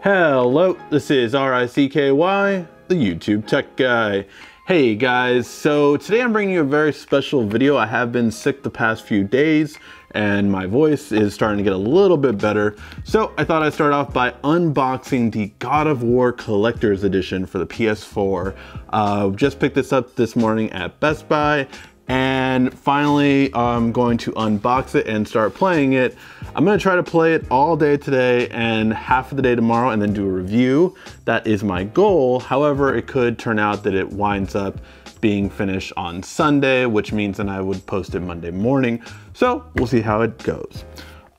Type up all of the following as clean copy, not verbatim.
Hello, this is RICKY, the YouTube Tech Guy. Hey guys, so today I'm bringing you a very special video. I have been sick the past few days and my voice is starting to get a little bit better. So I thought I'd start off by unboxing the God of War Collector's Edition for the PS4. Just picked this up this morning at Best Buy. And finally, I'm going to unbox it and start playing it. I'm gonna try to play it all day today and half of the day tomorrow and then do a review. That is my goal. However, it could turn out that it winds up being finished on Sunday, which means then I would post it Monday morning. So we'll see how it goes.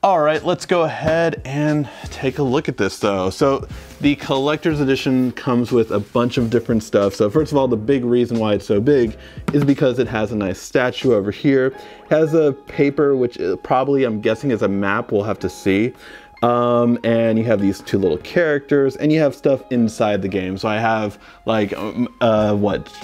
All right, let's go ahead and take a look at this though. So the collector's edition comes with a bunch of different stuff. So first of all, the big reason why it's so big is because it has a nice statue over here. It has a paper, which probably I'm guessing is a map, we'll have to see. And you have these two little characters and you have stuff inside the game. So I have like,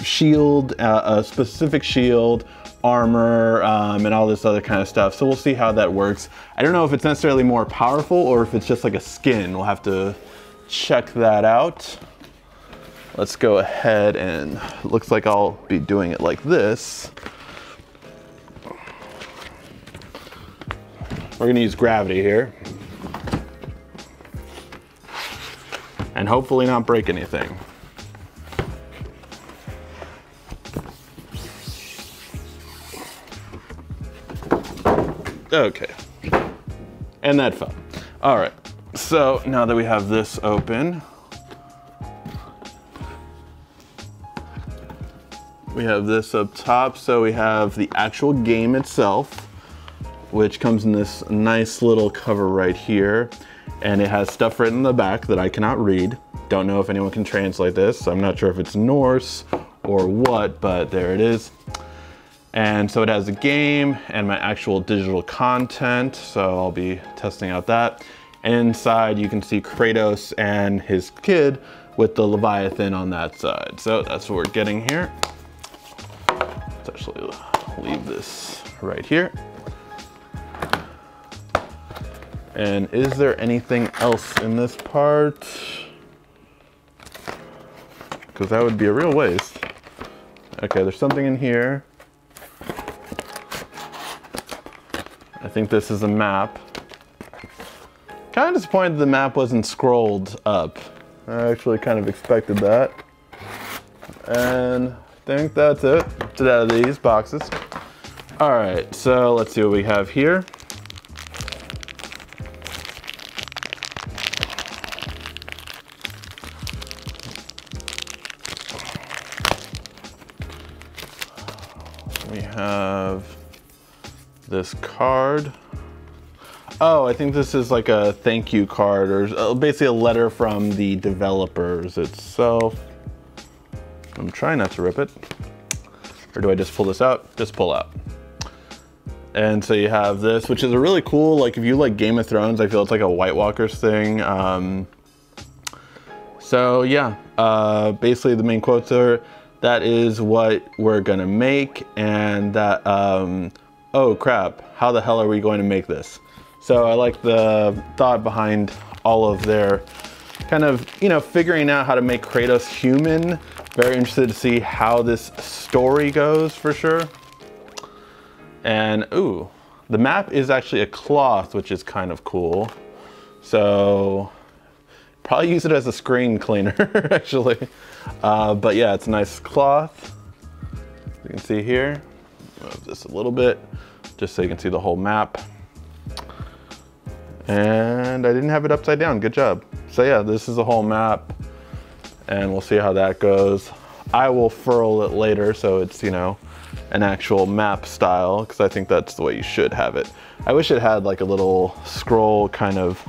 shield, a specific shield, armor, and all this other kind of stuff. So we'll see how that works. I don't know if it's necessarily more powerful or if it's just like a skin. We'll have to check that out. Let's go ahead and looks like I'll be doing it like this. We're gonna use gravity here. And hopefully not break anything. Okay, and that fell. All right, so now that we have this open, we have this up top. So we have the actual game itself, which comes in this nice little cover right here. And it has stuff written in the back that I cannot read. Don't know if anyone can translate this. I'm not sure if it's Norse or what, but there it is. And so it has a game and my actual digital content. So I'll be testing out that. And inside you can see Kratos and his kid with the Leviathan on that side. So that's what we're getting here. Let's actually leave this right here. And is there anything else in this part? Because that would be a real waste. Okay, there's something in here. I think this is a map. Kind of disappointed the map wasn't scrolled up. I actually kind of expected that. And I think that's it. Get it out of these boxes. All right, so let's see what we have here. We have this card. Oh, I think this is like a thank you card or basically a letter from the developers itself. I'm trying not to rip it. Or do I just pull this out? Just pull out. And so you have this, which is a really cool, like if you like Game of Thrones, I feel it's like a White Walkers thing. So yeah, basically the main quotes are, that is what we're gonna make, and that, oh crap, how the hell are we going to make this? So I like the thought behind all of their kind of, you know, figuring out how to make Kratos human. Very interested to see how this story goes for sure. And ooh, the map is actually a cloth, which is kind of cool. So probably use it as a screen cleaner actually. But yeah, it's a nice cloth. You can see here, move this a little bit, just so you can see the whole map. And I didn't have it upside down, good job. So yeah, this is a whole map and we'll see how that goes. I will furl it later so it's, you know, an actual map style, because I think that's the way you should have it. I wish it had like a little scroll kind of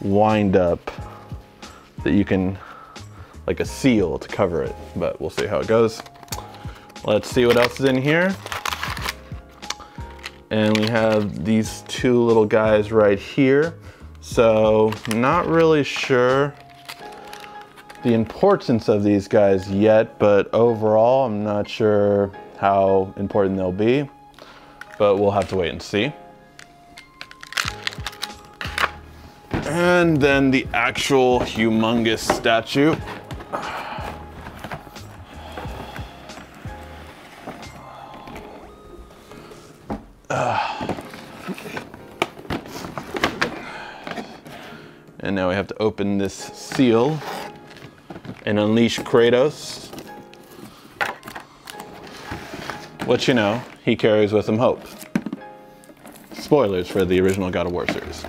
wind up that you can, like a seal to cover it, but we'll see how it goes. Let's see what else is in here. And we have these two little guys right here. So not really sure the importance of these guys yet, but overall, I'm not sure how important they'll be, but we'll have to wait and see. And then the actual humongous statue. And now we have to open this seal and unleash Kratos. Which, you know, he carries with him hope. Spoilers for the original God of War series.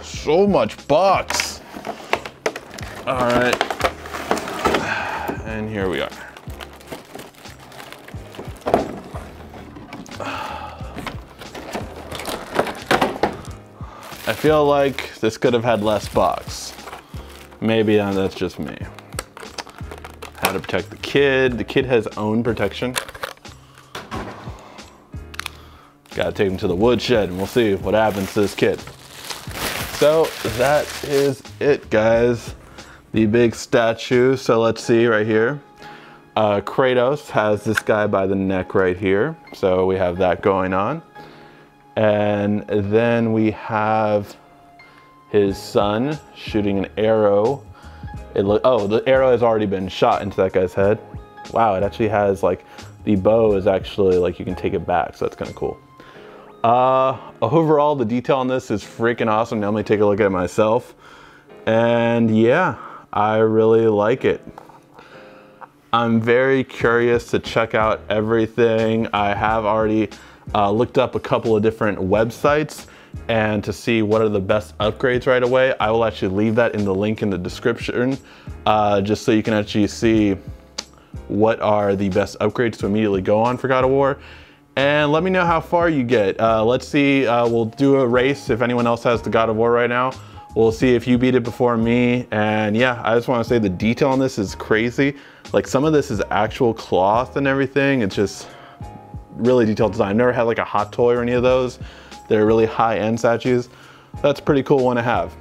So much box. All right. And here we are. I feel like this could have had less box. Maybe that's just me. How to protect the kid. The kid has own protection. Gotta take him to the woodshed and we'll see what happens to this kid. So that is it, guys. The big statue. So let's see right here. Kratos has this guy by the neck right here. So we have that going on. And then we have his son shooting an arrow. Oh, the arrow has already been shot into that guy's head. Wow, it actually has like, the bow is actually like you can take it back, so that's kind of cool. Overall, the detail on this is freaking awesome. Now let me take a look at it myself. And yeah, I really like it. I'm very curious to check out everything. I have already looked up a couple of different websites and to see what are the best upgrades right away. I will actually leave that in the link in the description, just so you can actually see what are the best upgrades to immediately go on for God of War. And let me know how far you get. Let's see, we'll do a race if anyone else has the God of War right now. We'll see if you beat it before me. And yeah, I just want to say the detail on this is crazy. Like some of this is actual cloth and everything. It's just really detailed design. I've never had like a hot toy or any of those. They're really high-end statues. That's a pretty cool one to have.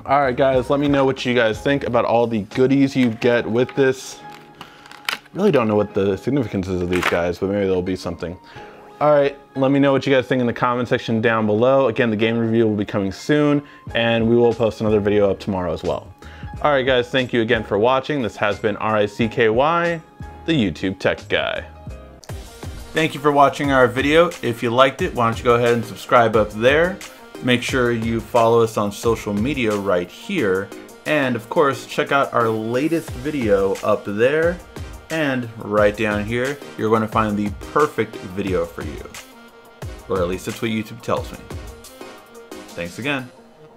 All right, guys, let me know what you guys think about all the goodies you get with this. Really don't know what the significance is of these guys, but maybe there'll be something. All right, let me know what you guys think in the comment section down below. Again, the game review will be coming soon, and we will post another video up tomorrow as well. All right, guys, thank you again for watching. This has been RICKY, the YouTube Tech Guy. Thank you for watching our video. If you liked it, why don't you go ahead and subscribe up there. Make sure you follow us on social media right here. And of course, check out our latest video up there. And right down here, you're going to find the perfect video for you. Or at least that's what YouTube tells me. Thanks again.